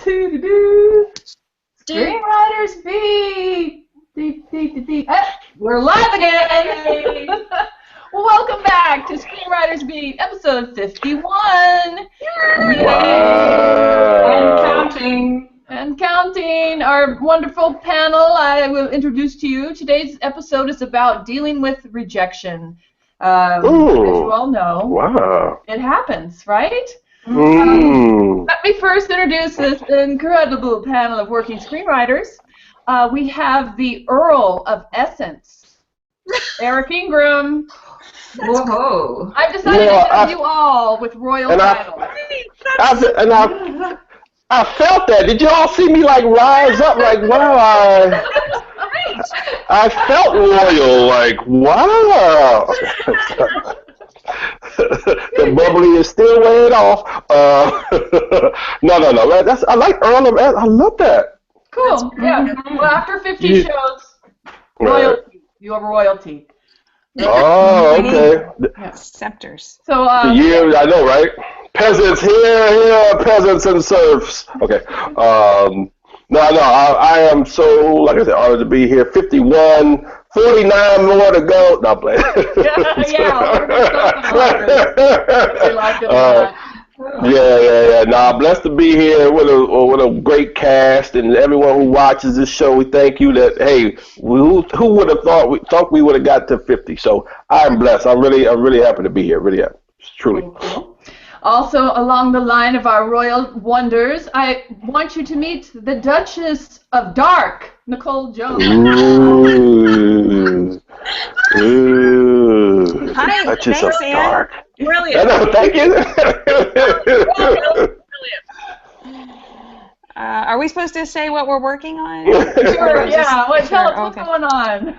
Screenwriters Beat! We're live again! Well, welcome back to Screenwriters Beat, episode 51! Wow. And counting! And counting! Our wonderful panel I will introduce to you. Today's episode is about dealing with rejection. As you all know, wow. It happens, right? Let me first introduce this incredible panel of working screenwriters. We have the Earl of Essence, Eric Ingram. Whoa! I've decided to give you all with royal titles. I felt that. Did you all see me like rise up? Like, wow! I felt royal. Like, wow! The bubbly is still wearing off. No. I like Earl of Essence. I love that. Cool. Yeah. Well, after 50 shows, royalty. You have royalty. Oh, okay. Yeah. Scepters. So the year, I know, right? Peasants here, peasants and serfs. Okay. I am so, like I said, honored to be here. 51, 49 more to go. Not playing. Yeah. Nah, blessed to be here with a great cast and everyone who watches this show. We thank you. That who would have thought we would have got to 50? So I am blessed. I'm really happy to be here. Really, truly. Cool. Also, along the line of our royal wonders, I want you to meet the Duchess of Dark, Nicole Jones. Ooh. Hi, Duchess thanks, of Ann. Dark. Brilliant. No, thank you. Brilliant. Are we supposed to say what we're working on? Sure, yeah. Tell us what's okay. going on.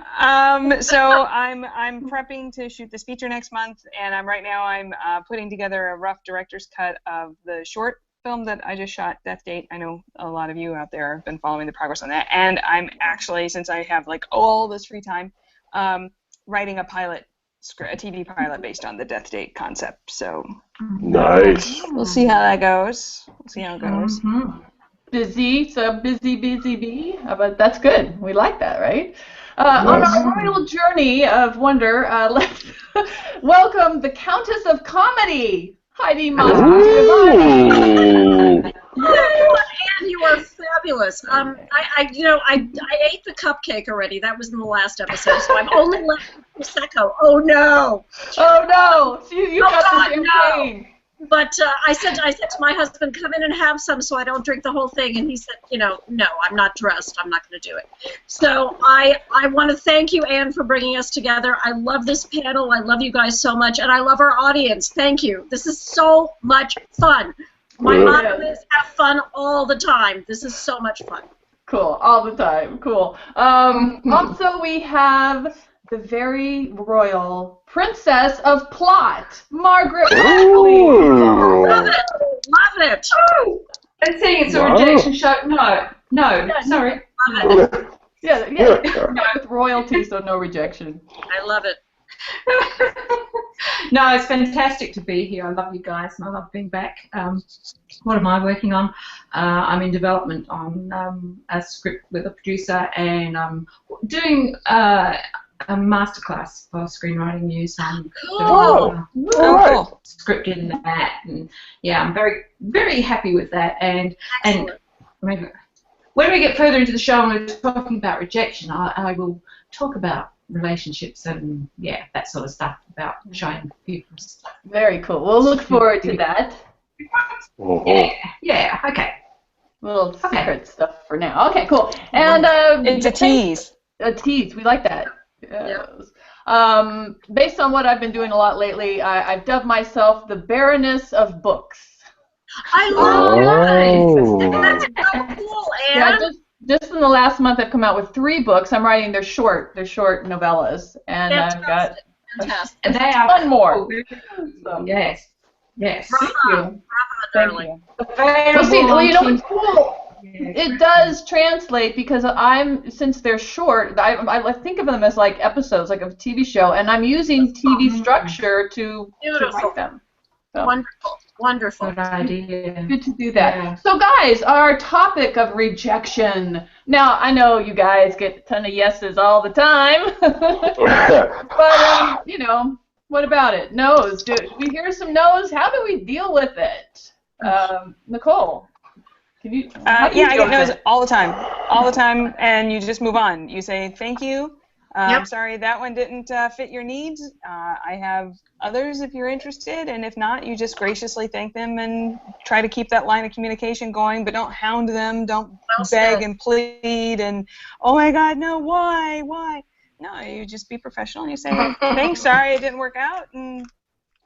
So I'm prepping to shoot this feature next month, and right now I'm putting together a rough director's cut of the short film that I just shot, Death Date. I know a lot of you out there have been following the progress on that, and I'm actually, since I have like all this free time, writing a TV pilot based on the Death Date concept. So Nice. we'll see how that goes. We'll see how it goes. Mm-hmm. Busy, but that's good. We like that, right? On our royal journey of wonder, let's welcome the Countess of Comedy, Heidi Mastrogiovanni. And you are fabulous. I ate the cupcake already. That was in the last episode, so I'm only left with Prosecco. Oh no! Oh no! So you got the champagne. But I said to my husband, come in and have some so I don't drink the whole thing. And he said, no, I'm not dressed. I'm not going to do it. So I want to thank you, Anne, for bringing us together. I love this panel. I love you guys so much. And I love our audience. Thank you. This is so much fun. My motto is have fun all the time. This is so much fun. Cool. All the time. Cool. Also, we have the very royal Princess of Plot, Margaret Rackley. Love it. Love it. And saying it's a rejection show. No, sorry. Love it. Yeah. With royalty, so no rejection. I love it. No, it's fantastic to be here. I love you guys and I love being back. What am I working on? I'm in development on a script with a producer, and I'm doing a masterclass for Screenwriting News. Cool. Script in that, and yeah, I'm very, very happy with that. And maybe when we get further into the show and we're talking about rejection, I will talk about relationships and that sort of stuff about showing people stuff. Very cool. We'll look forward to that. Yeah. Okay. Little secret stuff for now. Okay, cool. And it's a tease. A tease. We like that. Yes. Based on what I've been doing a lot lately, I've dubbed myself the Baroness of Books. I love it. That's so cool, Anne. Yeah, just in the last month, I've come out with 3 books. I'm writing. They're short novellas, and I've got and they are one more. So. Yes. Thank you. Thank you. Well, you know what's cool? It does translate because since they're short, I think of them as like episodes, like a TV show, and I'm using TV structure to write them. So. Wonderful. Wonderful. Good idea. Good to do that. Yeah. So, guys, our topic of rejection. Now, I know you guys get a ton of yeses all the time, but you know, what about it? No's. Do we hear some no's? How do we deal with it? Nicole, can you? How do you Yeah, I deal get with no's it? all the time, and you just move on. You say thank you. I'm sorry that one didn't fit your needs. I have others if you're interested, and if not, you just graciously thank them and try to keep that line of communication going, but don't hound them, don't beg and plead, and oh my God, no, why? No, you just be professional and you say thanks, sorry it didn't work out, and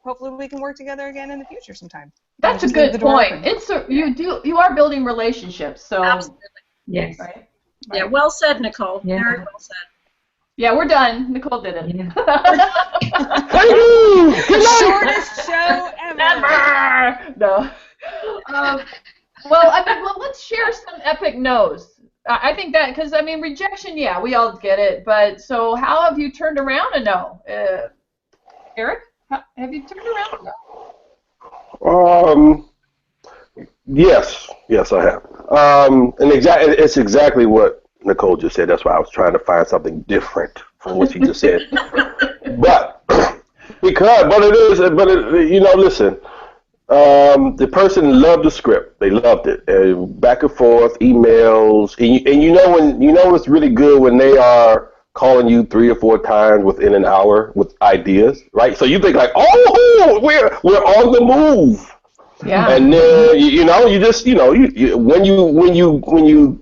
hopefully we can work together again in the future sometime. That's a Just leave good the door point. open. You are building relationships, so Absolutely. Yes. right. Yeah, well said, Nicole. Yeah. Very well said. Yeah, we're done. Nicole did it. Yeah. Thank you. Good night. Shortest show ever. Ever. No. Well, I mean, let's share some epic no's. I think that because I mean, rejection. Yeah, we all get it. But so, how have you turned around a no? Eric, have you turned around a no? Yes, I have. And it's exactly what Nicole just said. That's why I was trying to find something different from what she just said. But listen. The person loved the script. They loved it. Back and forth, emails, and you know it's really good when they are calling you 3 or 4 times within an hour with ideas, right? So you think like, oh, we're on the move. Yeah. And then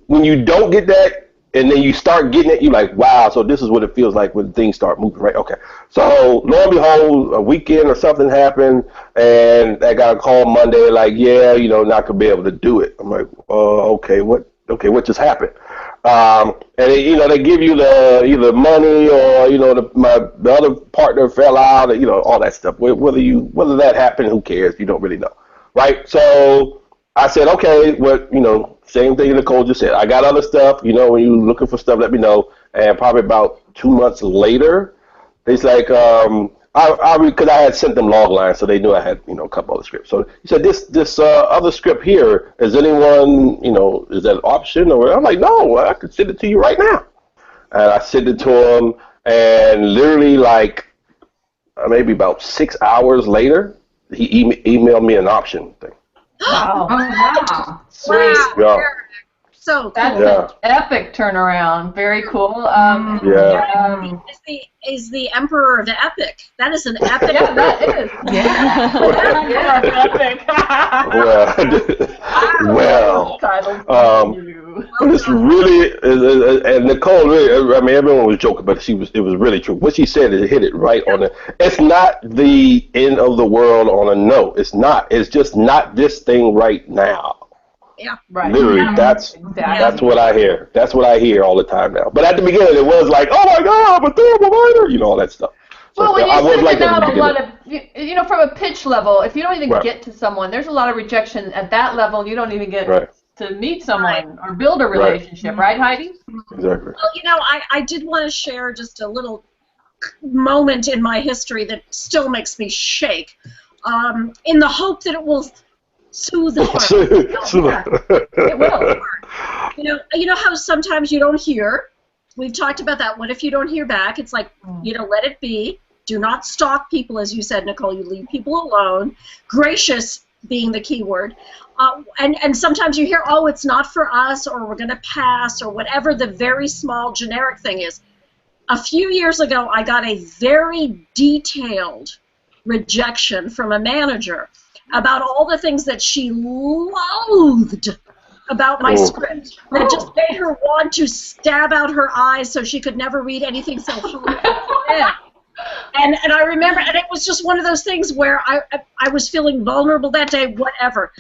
when you don't get that, and then you start getting it, you're like, wow. So this is what it feels like when things start moving, right? Okay. So lo and behold, a weekend or something happened, and I got a call Monday, like, yeah, not gonna be able to do it. I'm like, okay, what just happened? And they give you the either money or the other partner fell out, or all that stuff. Whether that happened, who cares? You don't really know. Right, so I said, okay, same thing Nicole just said. I got other stuff, when you're looking for stuff, let me know. And probably about 2 months later, it's like, because I had sent them log lines, so they knew I had, a couple other scripts. So he said, this other script here, is anyone, is that an option? Or I'm like, no, I could send it to you right now. And I sent it to him, and literally like maybe about 6 hours later, he emailed me an option thing. Wow. Oh, wow. Sweet. Yeah. So cool. That's an epic turnaround. Very cool. Is the Emperor the Epic? That is an epic. Yeah, that is. It's really, and Nicole, really, I mean, everyone was joking, but it was really true. What she said, it hit it right on it. It's not the end of the world on a no. It's not. It's just not this thing right now. Yeah. Right. Literally, Yeah. that's what I hear. That's what I hear all the time now. But at the beginning, it was like, oh my God, I'm a terrible writer, all that stuff. So well, when I was you're like sending that out at the a lot beginning. of, from a pitch level, if you don't even Right. get to someone, there's a lot of rejection at that level. You don't even get Right. to meet someone or build a relationship, right, Heidi? Exactly. Well, I did want to share just a little moment in my history that still makes me shake, in the hope that it will soothe the heart. It will. You know how sometimes you don't hear. We've talked about that. What if you don't hear back? It's like, let it be. Do not stalk people, as you said, Nicole. You leave people alone. Gracious being the key word. And sometimes you hear, oh, it's not for us, or we're going to pass, or whatever the very small generic thing is. A few years ago, I got a very detailed rejection from a manager about all the things that she loathed about my script. That just made her want to stab out her eyes so she could never read anything so hard. And I remember, and it was just one of those things where I was feeling vulnerable that day, whatever.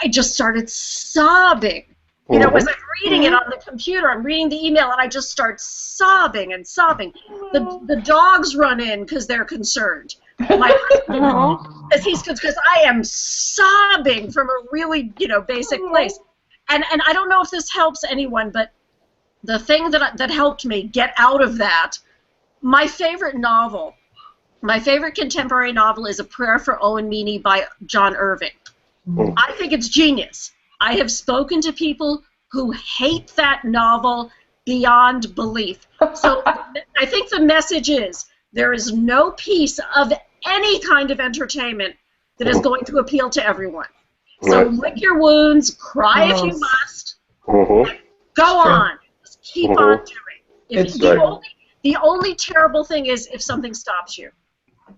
I just started sobbing. As I'm reading it on the computer, I'm reading the email, and I just start sobbing and sobbing. The dogs run in because they're concerned. My husband, because I am sobbing from a really, basic place. And I don't know if this helps anyone, but the thing that helped me get out of that, my favorite novel My favorite contemporary novel is A Prayer for Owen Meany by John Irving. I think it's genius. I have spoken to people who hate that novel beyond belief. So I think the message is there is no piece of any kind of entertainment that is going to appeal to everyone. So lick your wounds, cry if you must, go on, just keep on doing. The only terrible thing is if something stops you.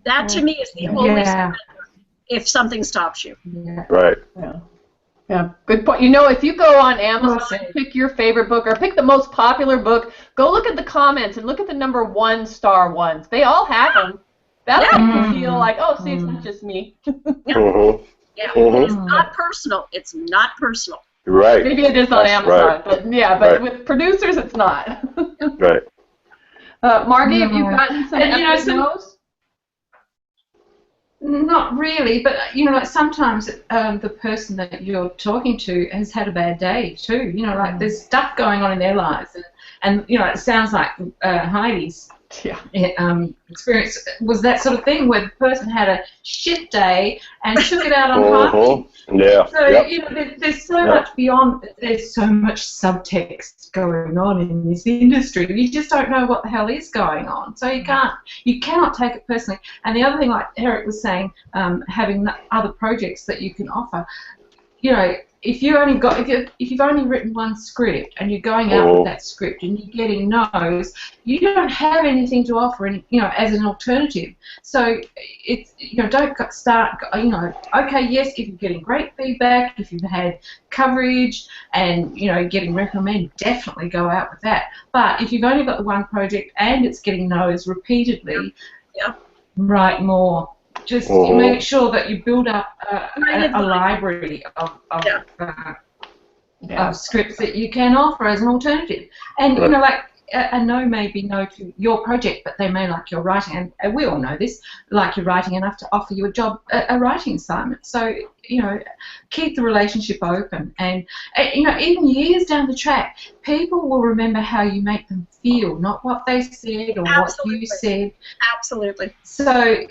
That to me is the only surrender, if something stops you. Right. Yeah, good point. You know, if you go on Amazon and pick your favorite book or pick the most popular book, go look at the comments and look at the number 1-star ones. They all have them. That'll make you feel like, oh, see, it's not just me. It's not personal. It's not personal. Right. Maybe it is on Amazon, but with producers, it's not. Right. Margie, have you gotten some no's? Not really, but like sometimes the person that you're talking to has had a bad day too. Like there's stuff going on in their lives, and it sounds like Heidi's experience was that sort of thing where the person had a shit day and took it out on Heidi. Yeah. So there's so much beyond. There's so much subtext going on in this industry. You just don't know what the hell is going on. So you cannot take it personally. And the other thing, like Eric was saying, having other projects that you can offer. If you've only written one script and you're going out with that script and you're getting no's, you don't have anything to offer, as an alternative. So it's don't start. Okay, yes, if you're getting great feedback, if you've had coverage and getting recommended, definitely go out with that. But if you've only got the one project and it's getting no's repeatedly, write more. Just make sure that you build up a library of scripts that you can offer as an alternative. And, like a no may be no to your project, but they may like your writing. And we all know this, like your writing enough to offer you a writing assignment. So, keep the relationship open. And, even years down the track, people will remember how you make them feel, not what they said or what you said. Absolutely. So...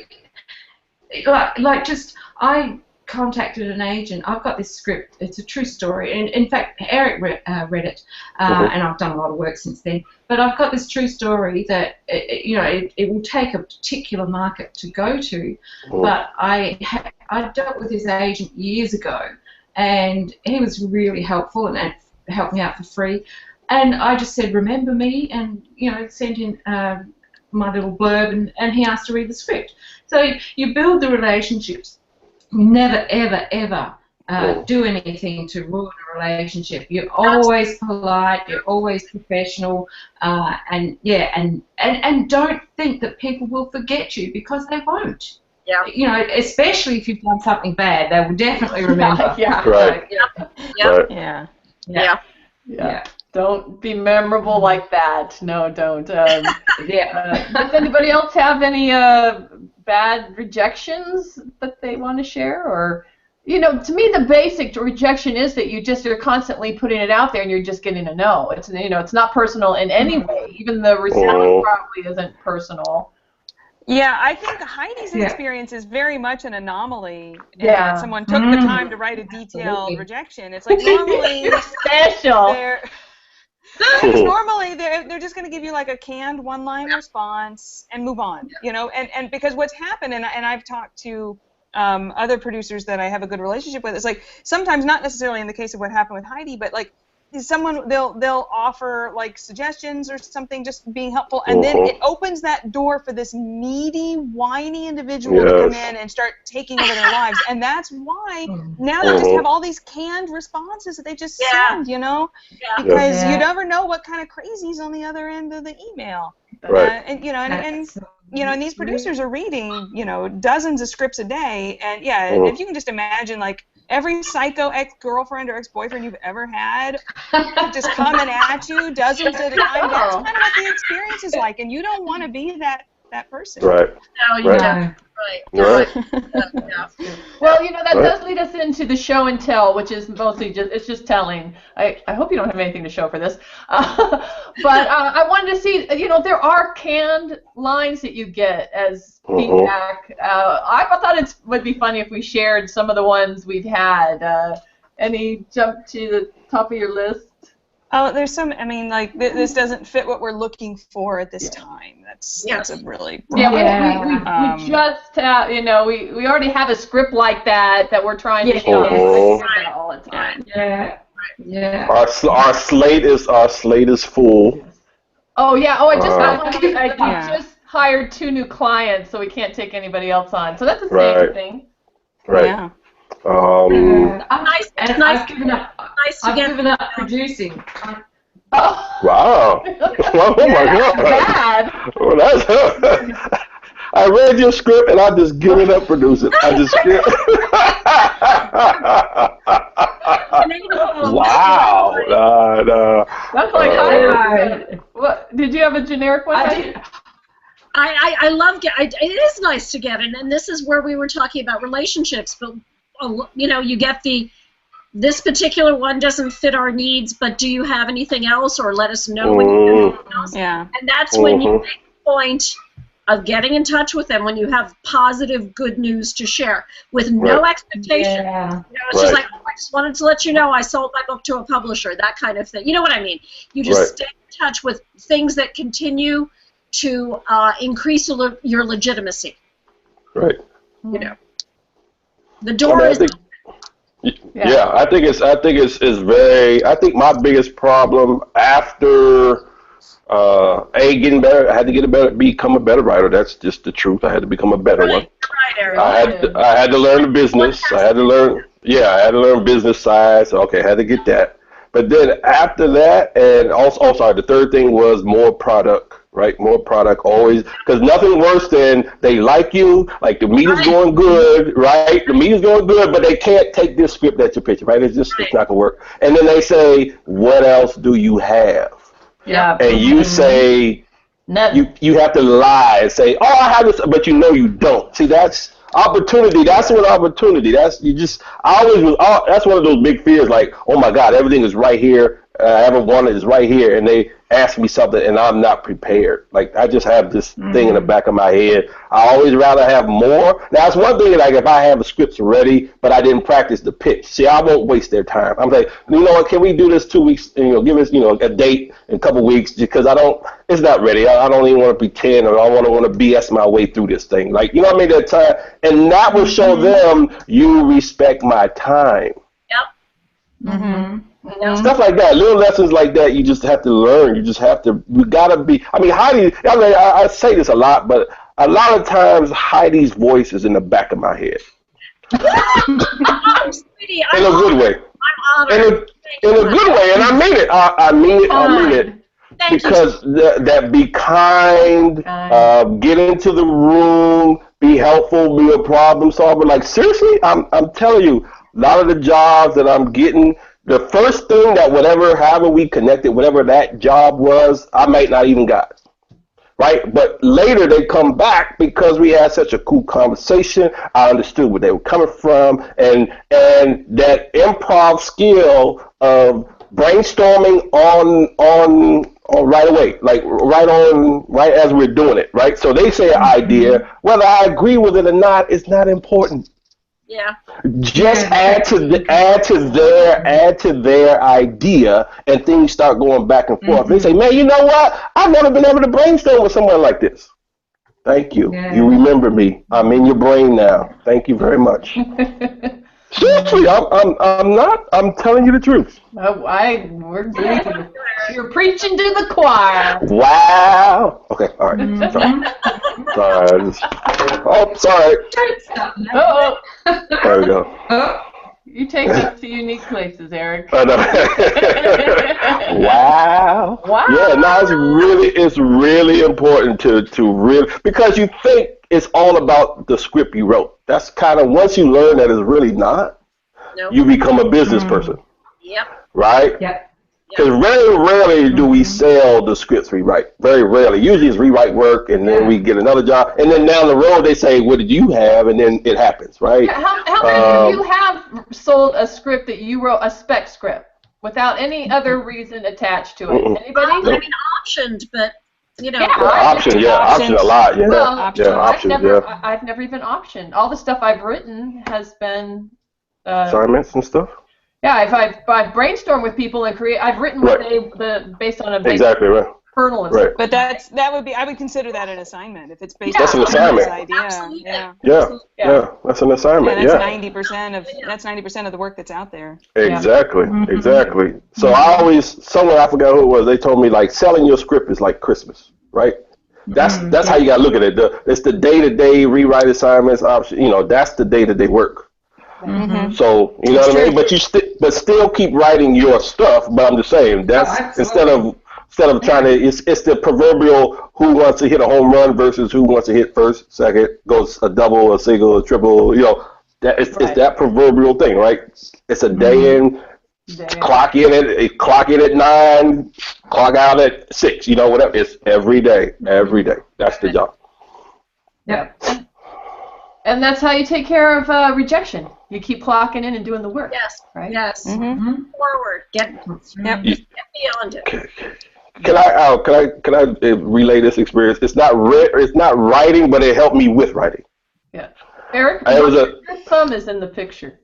I contacted an agent. I've got this script. It's a true story. And in fact, Eric read it, and I've done a lot of work since then. But I've got this true story that, it will take a particular market to go to. But I dealt with his agent years ago, and he was really helpful and helped me out for free. And I just said, remember me, and, sent in my little blurb, and he asked to read the script. So you build the relationships. You never, ever, ever do anything to ruin a relationship. You're always polite. You're always professional, and don't think that people will forget you, because they won't. Yeah. Especially if you've done something bad, they will definitely remember. Yeah. Don't be memorable like that. No, don't. Does anybody else have any bad rejections that they want to share? Or, to me, the basic rejection is that you're constantly putting it out there and you're just getting a no. It's it's not personal in any way. Even the response probably isn't personal. Yeah, I think Heidi's experience is very much an anomaly. That someone took the time to write a detailed rejection. It's like normally special. Normally they're just going to give you like a canned one-line response and move on, and because what's happened, and I've talked to other producers that I have a good relationship with, it's like sometimes, not necessarily in the case of what happened with Heidi, but like someone they'll offer like suggestions or something, just being helpful, and then it opens that door for this needy, whiny individual to come in and start taking over their lives, and that's why now they just have all these canned responses that they just send, because you never know what kind of crazy's on the other end of the email. Right. And these producers are reading, dozens of scripts a day, and and if you can just imagine, like, every psycho ex-girlfriend or ex-boyfriend you've ever had just coming at you dozens at a time, that's kind of what the experience is like, and you don't want to be that that person. Right. No, you Right. don't. Right. Right. Yeah. Well, that Right. does lead us into the show and tell, which is mostly just telling. I hope you don't have anything to show for this. But I wanted to see, there are canned lines that you get as feedback. I thought it would be funny if we shared some of the ones we've had. Any jump to the top of your list? Oh, there's some. I mean, like this doesn't fit what we're looking for at this time. That's a really yeah. Yeah. We just we already have a script like that we're trying to show all the time. Yeah. Yeah. Our slate is full. Oh yeah. Oh, I just hired 2 new clients, so we can't take anybody else on. So that's the same thing. Right. Yeah. I've given up producing. Wow. Oh my God. Bad. Well, that's I read your script and I just given up producing. I just wow. That's like what? Did you have a generic one? I love it is nice to get it, and this is where we were talking about relationships, but you get this particular one doesn't fit our needs, but do you have anything else, or let us know when you have anything else. Yeah. And that's when you make the point of getting in touch with them when you have positive, good news to share with no expectation. Yeah. It's just like, I just wanted to let you know I sold my book to a publisher, that kind of thing. You know what I mean? You just stay in touch with things that continue to increase your legitimacy. Right. The door is. I think it's very. I think my biggest problem after getting better, I had to get become a better writer. That's just the truth. I had to become a better one. Right, I had to learn the business. I had to learn business side. So I had to get that. But then after that, and also, the third thing was more product. Right, more product always, because nothing worse than they like you, like the meat is going good, right? The meat is going good, but they can't take this script that you're pitching, right? It's not gonna work. And then they say, "What else do you have?" Yeah. And you say, you have to lie and say, "Oh, I have this," but you don't. See, that's opportunity. That's what opportunity. That's one of those big fears, like, oh my God, everything is right here. I ever wanted is right here, and they ask me something, and I'm not prepared. Like, I just have this thing in the back of my head. I always rather have more. Now, it's one thing, like, if I have the scripts ready, but I didn't practice the pitch. See, I won't waste their time. I'm like, you know what, can we do this 2 weeks, and, give us, a date in a couple weeks, because it's not ready. I don't even want to pretend, or I don't want to BS my way through this thing. Like, you know what I mean, that time, and that will show them you respect my time. Yep. Stuff like that, little lessons like that, you just have to learn. You gotta be. I mean, Heidi. I say this a lot, but a lot of times Heidi's voice is in the back of my head. Oh, sweetie, in a good way. I'm honored. In a good way, and I mean it. I mean it. Thank Because that be kind, get into the room, be helpful, be a problem solver. Like, seriously, I'm telling you, a lot of the jobs that I'm getting, the first thing that however we connected, whatever that job was, I might not even got. Right? But later they come back because we had such a cool conversation. I understood where they were coming from, and that improv skill of brainstorming on right away, like right as we're doing it, right? So they say an idea, whether I agree with it or not, it's not important. Yeah. Just add to their idea, and things start going back and forth. They say, "Man, you know what? I've never been able to brainstorm with someone like this." Thank you. Yeah. You remember me. I'm in your brain now. Thank you very much. Seriously, I'm telling you the truth. You're preaching to the choir. Wow. Okay. All right. Sorry. Sorry. Uh-oh. There we go. You take us to unique places, Eric. I know. Wow. Yeah. No, it's really important to really, because you think it's all about the script you wrote. That's kind of, once you learn that it's really not, you become a business person. Yep. Right? Yep. Because very rarely do we sell the scripts we write. Very rarely. Usually it's rewrite work, and then we get another job, and then down the road they say, "What did you have?" And then it happens, right? Yeah, how many of you have sold a script that you wrote, a spec script, without any other reason attached to it? Anybody? I mean, optioned, but you know. Option a lot. Yeah, well, options. I've never even optioned. All the stuff I've written has been assignments and stuff. Yeah, I've brainstormed with people and I've written what based on a exactly right. kernel and stuff. But that would be, I would consider that an assignment if it's based that's on an assignment. Idea. Yeah, that's an assignment. And that's 90% of the work that's out there. Exactly, exactly. So I I forgot who it was. They told me like selling your script is like Christmas, right? That's how you gotta look at it. It's the day-to-day rewrite assignments option. You know, that's the day-to-day work. So you know what I mean. But but still keep writing your stuff. But I'm just saying that's instead of trying to it's the proverbial who wants to hit a home run versus who wants to hit first, second, goes a double, a single, a triple. You know, it's that proverbial thing, right? It's a day in. Clock in at 9, clock out at 6. You know, whatever. It's every day. That's the job. Yep. And that's how you take care of rejection. You keep clocking in and doing the work. Yes. Right. Yes. Forward. Get beyond it. Can I relay this experience? It's not writing, but it helped me with writing. Yeah. Eric, your thumb is in the picture.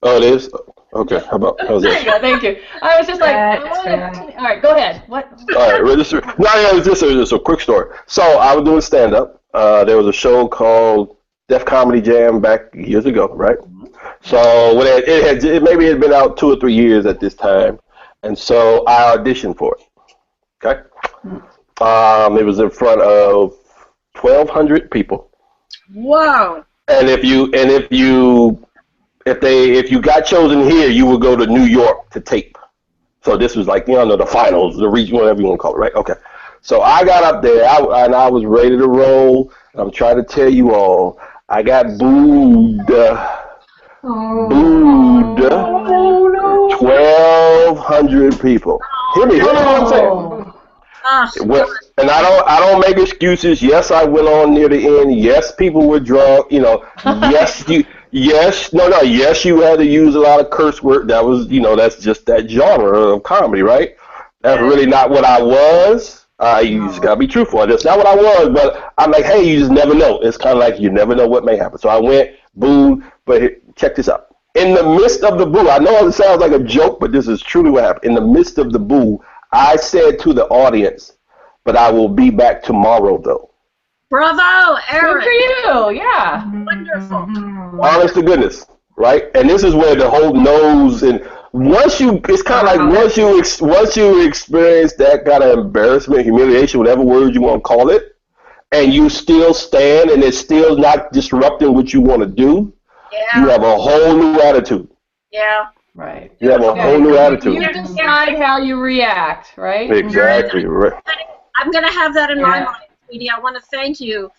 Oh, it is? Okay. How's that? There you go. Thank you. I was just like, all right, go ahead. What? All right, register. It's just a quick story. So I was doing stand-up. There was a show called Def Comedy Jam back years ago, right? So when it maybe had been out 2 or 3 years at this time, and so I auditioned for it. Okay. It was in front of 1,200 people. Wow. And if you got chosen here, you would go to New York to tape. So this was like, the finals, the region, whatever you want to call it, right? Okay. So I got up there, and I was ready to roll. I'm trying to tell you all, I got booed. Oh, no. 1,200 people. Hear me what I'm saying. And I don't make excuses. Yes, I went on near the end. Yes, people were drunk. Yes, yes, you had to use a lot of curse word. That was, that's just that genre of comedy, right? That's really not what I was. You just gotta be truthful. That's not what I was, but I'm like, hey, you just never know. It's kind of like you never know what may happen. So I went, booed, but check this out. In the midst of the boo, I know it sounds like a joke, but this is truly what happened. In the midst of the boo, I said to the audience, but I will be back tomorrow, though. Bravo, Eric. Good for you, yeah. Wonderful. Honest to goodness, right? And this is where the whole nose and it's kind of like once you experience that kind of embarrassment, humiliation, whatever word you want to call it, and you still stand and it's still not disrupting what you want to do, you have a whole new attitude. Yeah. Right. You have a whole new attitude. You decide how you react, right? Exactly, right. I'm going to have that in my mind, sweetie. I want to thank you.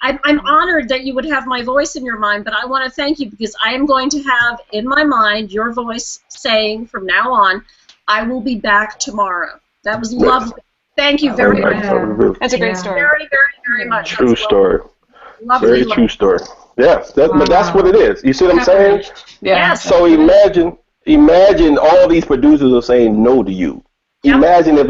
I'm honored that you would have my voice in your mind, but I want to thank you because I am going to have in my mind your voice saying from now on, I will be back tomorrow. That was lovely. Thank you very much. That's a great story. Very, very, very much. True story. Lovely. Very true story. Yes, but that's what it is. You see what I'm saying? Yes. So imagine all these producers are saying no to you. Yep. Imagine if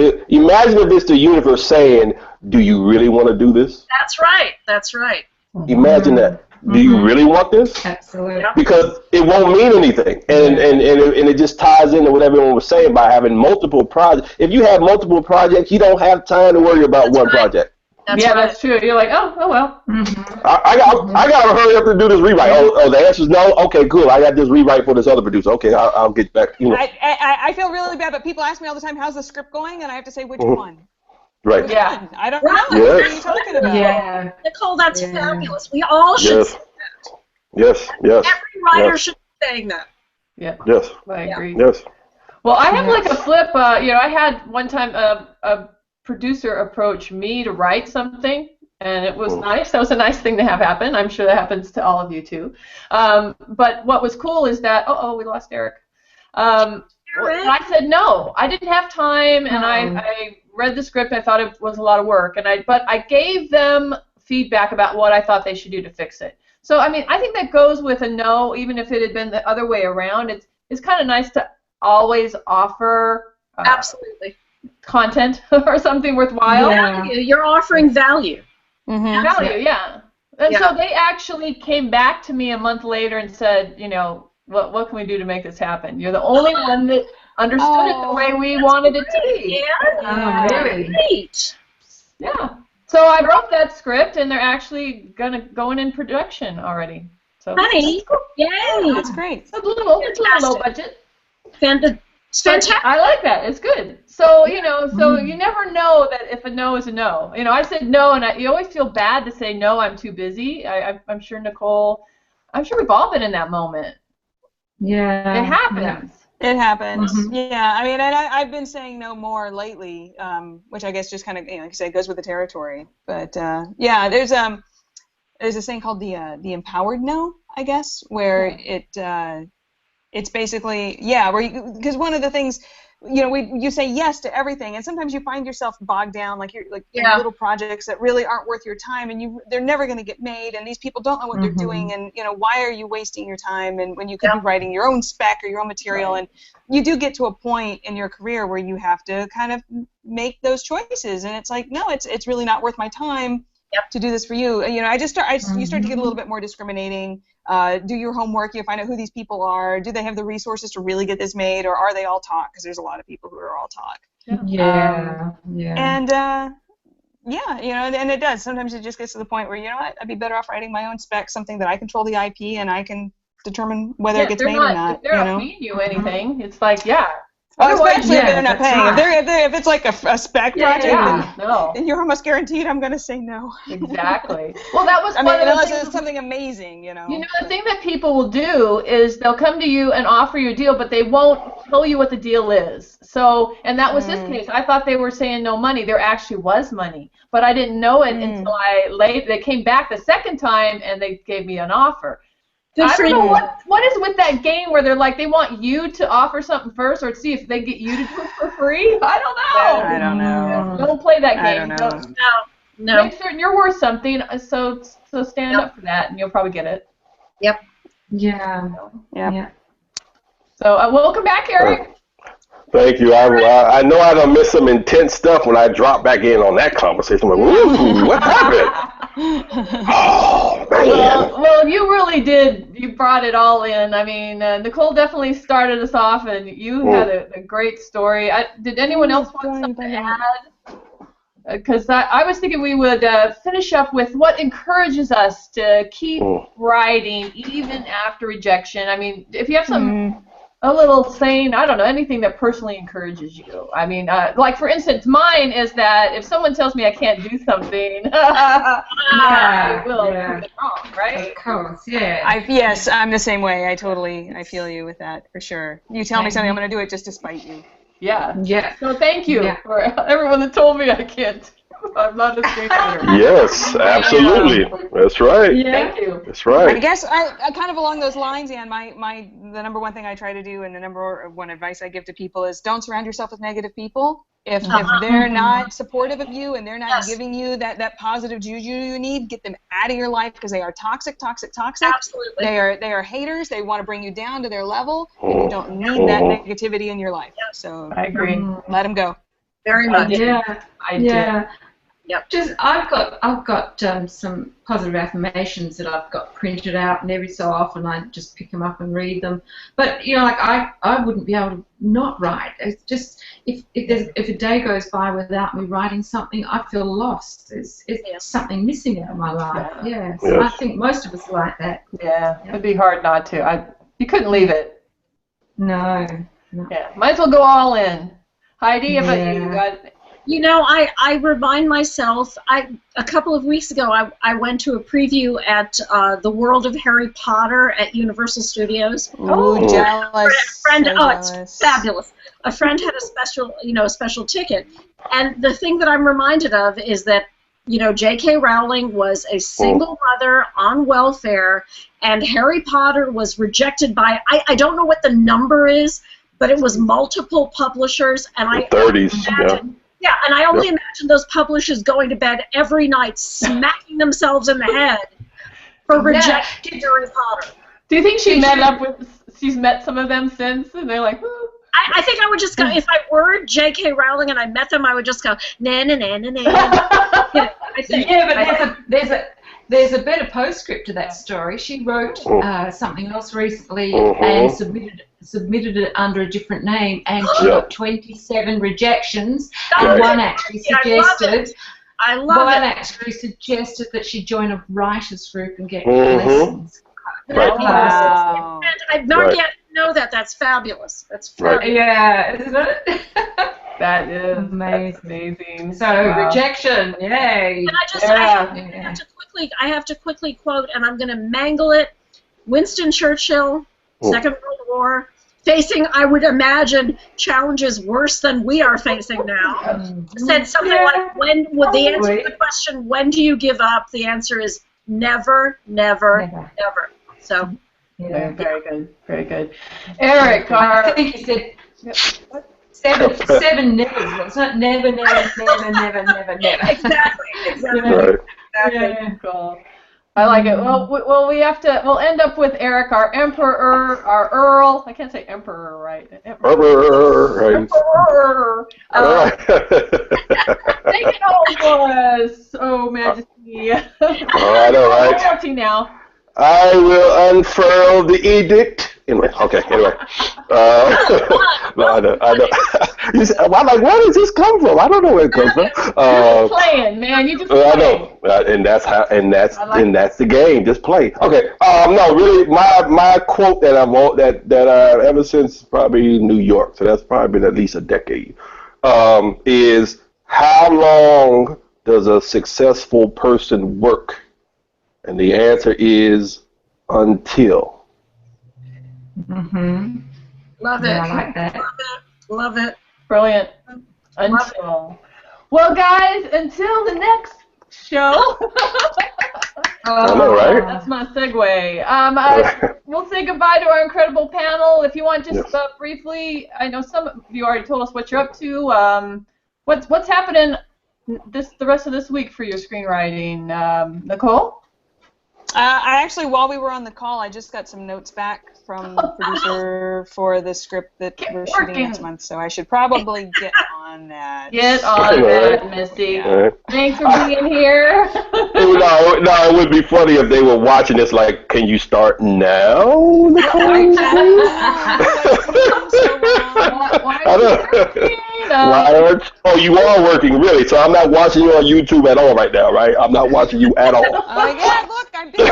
it's the universe saying, "Do you really want to do this?" That's right. That's right. Imagine that. Do you really want this? Absolutely. Because it won't mean anything, and it just ties into what everyone was saying by having multiple projects. If you have multiple projects, you don't have time to worry about one project. That's true. You're like, oh well. I gotta hurry up and do this rewrite. Oh, the answer's no. Okay, cool. I got this rewrite for this other producer. Okay, I'll get back. I feel really bad, but people ask me all the time, "How's the script going?" And I have to say, "Which one?" Right. Which one? I don't know. What are you talking about? Yeah. Nicole, that's fabulous. We all should say that. Yes. Every writer should be saying that. Yeah. Yes. I agree. Yes. Well, I have like a flip. I had one time a producer approach me to write something, and it was nice. That was a nice thing to have happen. I'm sure that happens to all of you too. But what was cool is that we lost Eric. And I said no. I didn't have time, and I read the script. I thought it was a lot of work, but I gave them feedback about what I thought they should do to fix it. So I mean, I think that goes with a no, even if it had been the other way around. It's kind of nice to always offer absolutely content or something worthwhile. Yeah. You're offering value. Mm-hmm. Value, yeah. And so they actually came back to me a month later and said, what can we do to make this happen? You're the only one that understood it the way we wanted it to be. Yeah. Really? Great. Yeah. So I wrote that script, and they're actually going in production already. So Honey, yay! That's great. It's a little low budget. Fantastic. I like that. It's good. So so you never know that if a no is a no. I said no, and you always feel bad to say no. I'm too busy. I'm sure Nicole. I'm sure we've all been in that moment. Yeah. It happens. It happens. Mm-hmm. Yeah, I mean, and I've been saying no more lately, which I guess just kind of, like you said, goes with the territory. But yeah, there's a thing called the empowered no, I guess, where it's basically where because one of the things, you say yes to everything, and sometimes you find yourself bogged down, like in little projects that really aren't worth your time, and they're never going to get made, and these people don't know what they're doing, and why are you wasting your time, and when you could be writing your own spec or your own material, and you do get to a point in your career where you have to kind of make those choices, and it's like, no, it's really not worth my time to do this for you. You start to get a little bit more discriminating. Do your homework. You find out who these people are. Do they have the resources to really get this made, or are they all talk? Because there's a lot of people who are all talk. Yeah. And and it does. Sometimes it just gets to the point where I'd be better off writing my own spec, something that I control the IP and I can determine whether it gets made or not. They're not paying you anything. It's like especially if they're not paying. If it's like a spec project, then you're almost guaranteed I'm going to say no. Exactly. Well, that was unless it's something amazing, the thing that people will do is they'll come to you and offer you a deal, but they won't tell you what the deal is. So, and that was this case. I thought they were saying no money. There actually was money, but I didn't know it until they came back the second time and they gave me an offer. I don't know what is with that game where they're like they want you to offer something first or see if they get you to do it for free. I don't know. I don't know. Don't play that game. I don't know. No. Make certain you're worth something. So stand up for that, and you'll probably get it. Yep. Yeah. So welcome back, Eric. Thank you. I know I done missed some intense stuff when I dropped back in on that conversation. I'm like, ooh, what happened? Oh, man. Well, you really did. You brought it all in. I mean, Nicole definitely started us off, and you had a great story. Did anyone else want something to add? Because I was thinking we would finish up with what encourages us to keep writing even after rejection. I mean, if you have a little saying, I don't know, anything that personally encourages you. I mean, like for instance, mine is that if someone tells me I can't do something, I will prove it wrong, right? Of course, yeah. Yes, I'm the same way. I feel you with that for sure. You tell me something, I'm going to do it just to spite you. Yeah. So thank you for everyone that told me I can't. I'm not a screenwriter. Yes, absolutely. That's right. Thank you. That's right. I guess I kind of along those lines, Anne, the number one thing I try to do and the number one advice I give to people is don't surround yourself with negative people. If they're not supportive of you and they're not giving you that positive juju you need, get them out of your life because they are toxic. Absolutely. They are haters. They want to bring you down to their level, and you don't need that negativity in your life. So I agree. Let them go. Very much. I did. Yep. I've got some positive affirmations that I've got printed out, and every so often I just pick them up and read them. But like I wouldn't be able to not write. It's just if a day goes by without me writing something, I feel lost. It's something missing out of my life. So I think most of us are like that. It'd be hard not to. You couldn't leave it. No. Yeah, might as well go all in. Heidi, how about you? I remind myself, a couple of weeks ago, I went to a preview at the World of Harry Potter at Universal Studios. Oh, jealous. It's fabulous. A friend had a special ticket. And the thing that I'm reminded of is that, J.K. Rowling was a single mother on welfare, and Harry Potter was rejected by, I don't know what the number is, but it was multiple publishers, and I 30s, imagine, and I only imagine those publishers going to bed every night smacking themselves in the head for rejecting Harry Potter. Do you think she's met some of them since, and they're like, woo? I think I would just go, if I were J.K. Rowling and I met them, I would just go, na na na na na. I think. Yeah, but there's a better postscript to that story. She wrote something else recently and submitted it under a different name, and she got 27 rejections. And one actually suggested. I love it. Actually suggested that she join a writers group and get lessons. Wow. And I've not yet know that. That's fabulous. That's fabulous. Yeah, isn't it? That is amazing. So rejection, yay! And I have to quickly quote, and I'm going to mangle it. Winston Churchill, Second World War, facing, I would imagine, challenges worse than we are facing now. Said something like, "When would the answer to the question, when do you give up?" The answer is never, never, never. So. Yeah, very good, very good. Eric, I think you said seven nevers. It's not never, never, never, never, never, never. Exactly. Right. Exactly. Cool. I like it. Well, we'll end up with Eric, our emperor, our earl. I can't say emperor, right? Emperor. Take it home for us, oh Majesty. I know, right? Now. I will unfurl the edict. Anyway, okay. Anyway, no, I know. You said, I'm like, where does this come from? I don't know where it comes from. You're just playing, man. You just. I know, and that's how, and that's the game. Just play. Okay. No, really, my quote that ever since probably New York, so that's probably been at least a decade, is how long does a successful person work? And the answer is until. Love it. Yeah, I like that. Love it. Brilliant. Until. Well, guys, until the next show. I know, right? That's my segue. We'll say goodbye to our incredible panel. If you want, just briefly, I know some of you already told us what you're up to. What's happening the rest of this week for your screenwriting, Nicole? I actually, while we were on the call, I just got some notes back from the producer for the script that we're shooting next month, so I should probably get on that. Get on that, Missy. Yeah. Thanks for being here. No, it would be funny if they were watching this like, can you start now, Nicole? Oh, you are working, really, so I'm not watching you on YouTube at all right now, right? I'm not watching you at all. Yeah, look, I'm busy. I'm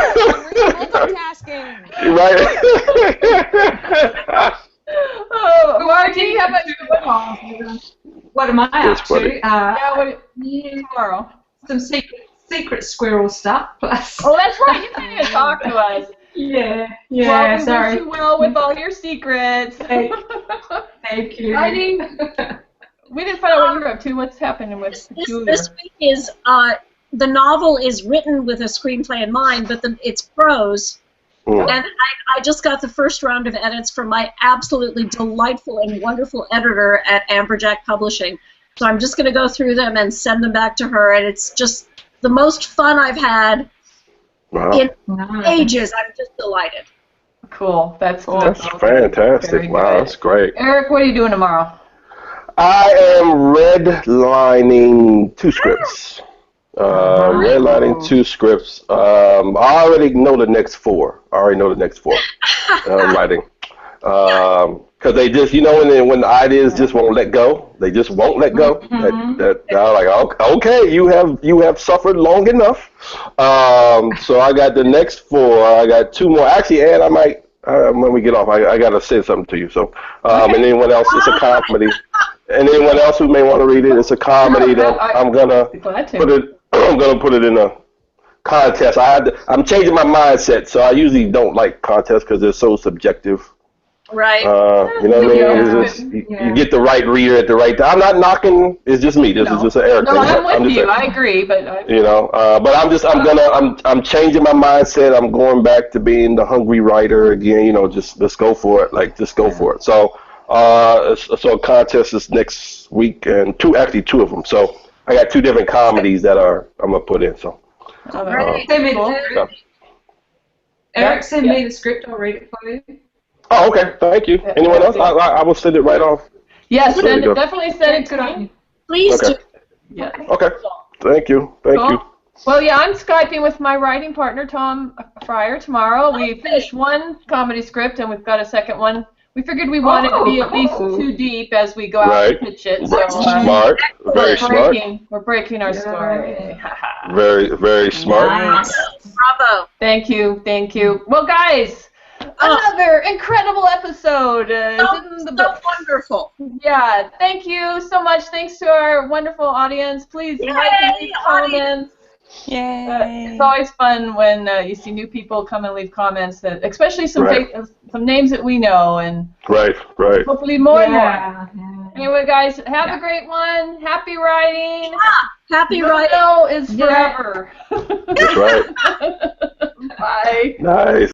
multitasking. Right? Margie, how about you? What am I up to? Tomorrow. Some secret squirrel stuff, plus. Oh, that's right. You didn't even talk to us. Yeah, well, we sorry. wish you well with all your secrets. Thank you. Heidi, we didn't find out what you're up to. What's happening with Julia? This week is, the novel is written with a screenplay in mind, but it's prose. And I just got the first round of edits from my absolutely delightful and wonderful editor at Amberjack Publishing. So I'm just going to go through them and send them back to her, and it's just the most fun I've had in ages. I'm just delighted. Cool. That's fantastic. Wow, that's great. Eric, what are you doing tomorrow? I am redlining 2 scripts. Redlining 2 scripts. I already know the next 4. I'm writing. Because they just, when the ideas just won't let go, they just won't let go. That I'm like, okay, you have suffered long enough. So I got the next 4. I got 2 more. Actually, Ed, I might when we get off, I gotta say something to you. So, and anyone else, it's a comedy. And anyone else who may want to read it, it's a comedy that I'm gonna put it. I'm gonna put it in a contest. I'm changing my mindset, so I usually don't like contests because they're so subjective. Right. You know what I mean? You get the right reader at the right time. I'm not knocking. It's just me. This is just an Eric thing. No, I'm with you. I agree, but but I'm changing my mindset. I'm going back to being the hungry writer again. Just let's go for it. Just go for it. So So a contest is next week, and two of them. So I got 2 different comedies that I'm gonna put in. So. Right. Send me the Cool. script. Eric, send me the script. I'll read it for you. Oh, okay. Thank you. Anyone else? I will send it right off. Yes, There you go. definitely send it to Good on me. you. Please Okay. do. Yeah. Okay. Thank you. Thank you. Well, yeah, I'm Skyping with my writing partner, Tom Fryer, tomorrow. We finished one comedy script, and we've got a second one. We figured we wanted to be at least cool. 2 deep as we go out Right. and pitch it. Right. So Smart. Very smart. we're breaking our Yeah. story. Very, very smart. Nice. Bravo. Thank you. Well, guys, another incredible episode. Is in the So books. wonderful. Yeah, thank you so much. Thanks to our wonderful audience. Please like and leave comments. Yay. It's always fun when you see new people come and leave comments, that, especially some Right. some names that we know, and Right. hopefully more and more. Yeah. Anyway, guys, have a great one. Happy writing. Happy writing. No is forever. That's right. Bye. Nice.